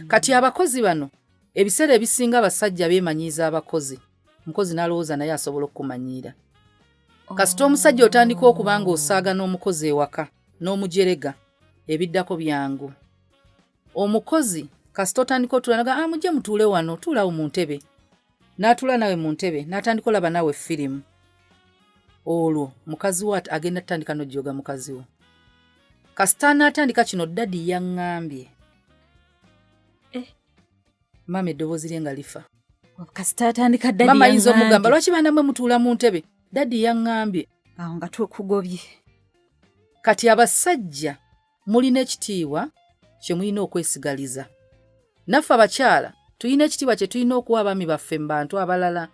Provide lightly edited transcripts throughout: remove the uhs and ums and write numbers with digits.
Kati abakozi bano ebiseera ebisinga abasajja beemanyiiza abakozi, omukozi n'alowooza naye asobola okumanyiira. Kasita omusajja otandika okuba nga osaaga n'omukozi ewaka n'omujerega ebiddako byangu. Omukozi kasita otandika otula naga mujje mutuule wano, tuulawo mu ntebe. N'atula nawe mu ntebe n'atandika olaba nawe firimu. Olwo mukazi we agenda tutandika n'ojjoga mukazi we. Kasita n'atandika kino dadi yaŋŋambye. Mama eddoboozi lye nga lifa. Kasita atandika dadi yaŋŋambye. Mama ayinza omugamba lwaki baana mmwe mutuula mu ntebe? Dadi yaŋŋambye. Awo nga tukugobye. Kati abasajja mulina ekitiibwa kye mulina okwesigaliza. Naffe abakyala tulina ekitiibwa kye tulina okuwa abaami baffe mu bantu abalala.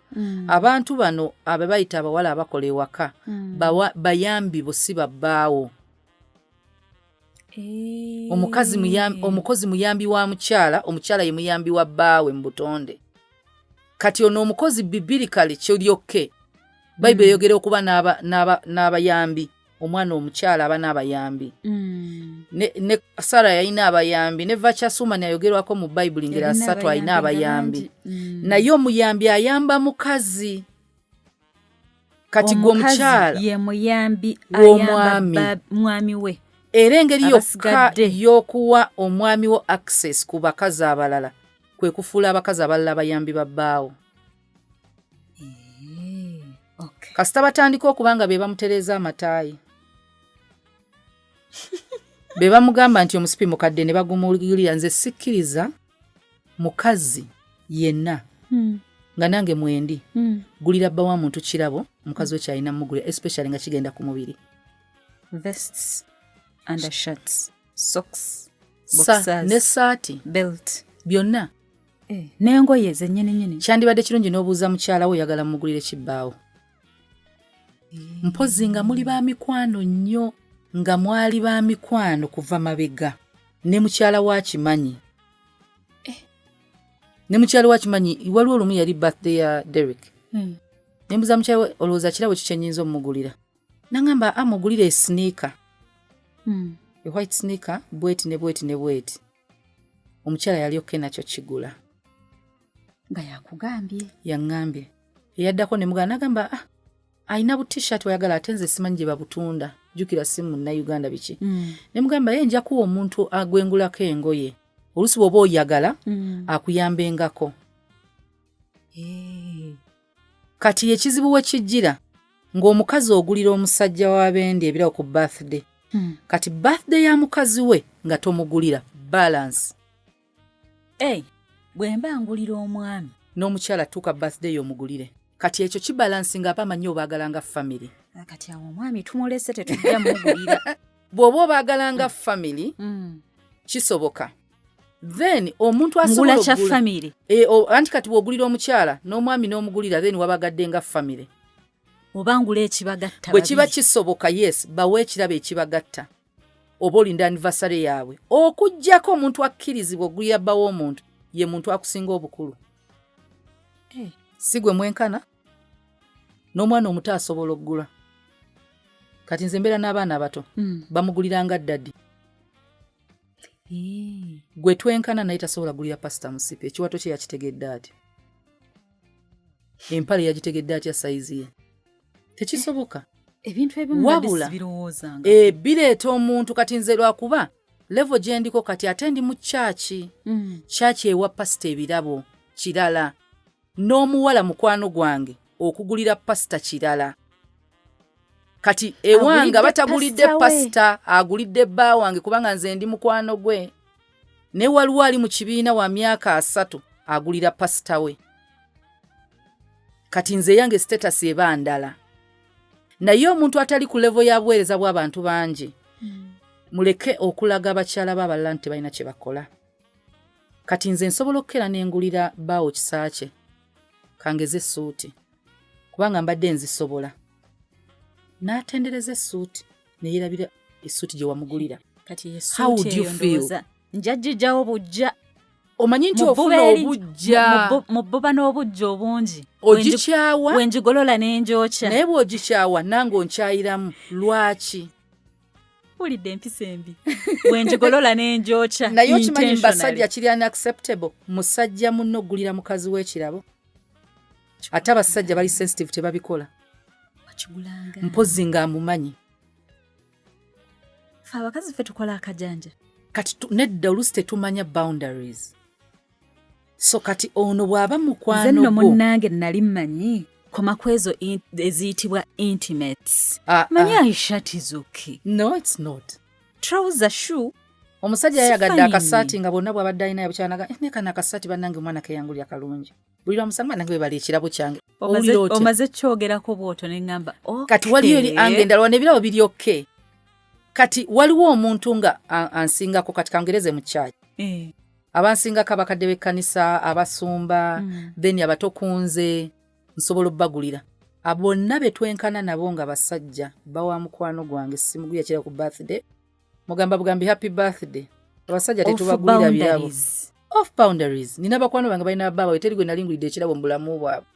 Abantu bano abe bayita abawala abakola ewaka bayambi bo si babbaawo. Omukozi muyambi wa mukyala, omukyala ye muyambi wa bbaawe mu butonde. Kati ono omukozi bibirikale kyolyokke Bayibuli eyogera okuba n'abayambi. Omwana omukyala aba n'abayambi. Ne Sara yalina abayambi, ne Vachasumani ayogerwako mu Bayibuli ngera 3 alina abayambi. Naye omuyambi ayamba mukazi. Kati gwe omukyala ye muyambi ayamba mwami we. Era engeri yokka y'okuwa omwami wo access ku bakazi abalala kwe kufuula abakazi abalala bayambi babbaawo. Kasita batandika okubanga be bamutereeza amataayi. Be bamugamba nti omusipi mukadde ne bagumulira nze sikkiriza mukazi yenna. Nga nange mwendi. Gulira bba wa muntu kirabo, mukazi we kyalina mugulira, especially nga kigenda ku mubiri. Vests, undershirts, socks, boxers, ne saati, belt. Byonna. N'engoye zennyini. Kyandibadde kirungi n'obuuza mukyala we oyagala mugulire kibbaawo. Mpozi nga muli ba mikwano nnyo, nga mwali ba mikwano kuva mabega. Ne mukyala wa kimanyi. Ne mukyala wa kimanyi waliwo olumu yali birthday ya Derek. Ne mbuza mukyala we olowooza kirabo ki kyennyinza omugulira. Nangamba amugulire sneaker. A white sneaker, bweti ne bweti ne bweti. Omukyala yali okke nakyo kigula. Nga yakugambye. Yaŋŋambye. Eyaddako ne mugana nagamba ayina bu t-shirt wayagala ate nze simanyi gye babutunda. Jjukira si munna Uganda biki. Ne mugamba ye nja kuwa omuntu agwengulako engoye. Oluusi bw'oba oyagala akuyambengako. Kati ekizibu we kijjira ng'omukazi ogulira omusajja w'abendi ebirawo ku birthday. Kati birthday ya mukazi we nga tomugulira balance. Bwe mba ngulira omwami n'omukyala tuuka birthday omugulire. Kati ekyo kibalansi nga abamanyi obaagalanga family. Kati awo omwami tumulese tetujja mugulira. Bw'oba obaagalanga family kisoboka. Then omuntu asobola okugula kya family. Anti kati bw'ogulira omukyala n'omwami n'omugulira then wabagadde nga family. Oba ngula ekibagatta. Bwe kiba kisoboka yes bawe ekirabo ekibagatta. Oba olinda anniversary yaabwe. Okuggyako omuntu akkirizibwa ogulira bba w'omuntu ye muntu akusinga obukulu. Si gwe mwenkana n'omwana omuto asobola okugula. Kati nze mbeera n'abaana abato bamuguliranga ddadi. Gwe twenkana naye tasobola gulira pasita musipi. Ekiwato kye yakitegedde ati. Empale yagitegedde atya sayizi ye. Tekisoboka. Ebintu ebimu birowoozanga. Bireeta omuntu kati nze lwakuba level gye ndiko kati ate ndi mu kyaki. Kyaki ewa pasita ebirabo kirala. N'omuwala mukwano gwange okugulira pasita kirala. Kati ewanga batagulidde pasita agulidde bba wange kubanga nze ndi mukwano gwe. Ne waliwo ali mu kibiina wa myaka 3 agulira pasita we. Kati nze yange status eba ndala. Naye omuntu atali ku level ya buweereza bw'abantu bangi. Muleke okulaga abakyala b'abalala nti balina kye bakola. Kati nze nsobola okukera n'engulira bbaawo kisaace. Kangeze essuuti. Kubanga mbadde nzisobola. N'atendereza essuuti ne yeerabira essuuti gye wamugulira. Kati essuuti eyo ndowooza njagijjawo bujja. Omanyi nti ofuna obujja. Mu bbuba n'obujja obungi. Ogikyawa. Wenjigolola n'enjokya. Naye bw'ogikyawa nange onkyayiramu. Lwaki? Wulidde empisa embi. Bwenjigolola n'enjokya. Naye okimanyi mu basajja kiri unacceptable musajja munno oggulira mukazi w'ekirabo. Ate abasajja bali sensitive tebabikola. Bakigulanga. Mpozzi ng'amumanyi. Fe abakazi ffe tukola akajanja. Kati nedda oluusi tetumanya boundaries. So kati ono bw'aba mukwano Nze nno gwo. munnange nali mmanyi koma kwezo eziyitibwa intimates. Manyi Aisha tizuki. No, it's not. Trouser shoe. Omusajja yayagadde akasaati nga bonna bw'abadde alina yabukyanaga ne kana akasaati bannange omwana keyangulya kalungi. Buli lwamusanga nange bebali ekirabo kyange. Omaze kyogerako bw'otyo ne ŋŋamba. Kati waliyo eri angenda n'ebirabo biri okay. Kati waliwo omuntu nga ansingako kati kangereze mu kyaki. Abansingako abakadde b'ekkanisa, abasumba, then abatokunze, nsobola obbagulira. Abonna be twenkana nabo nga basajja bawa mukwano gwange simuguya kira ku birthday. Mugamba bugambi happy birthday. Abasajja tetubagulira birabo. Off boundaries. Nina bakwano bange balina baba weterigwe nalingulidde ekirabo mu bulamu bwabwe.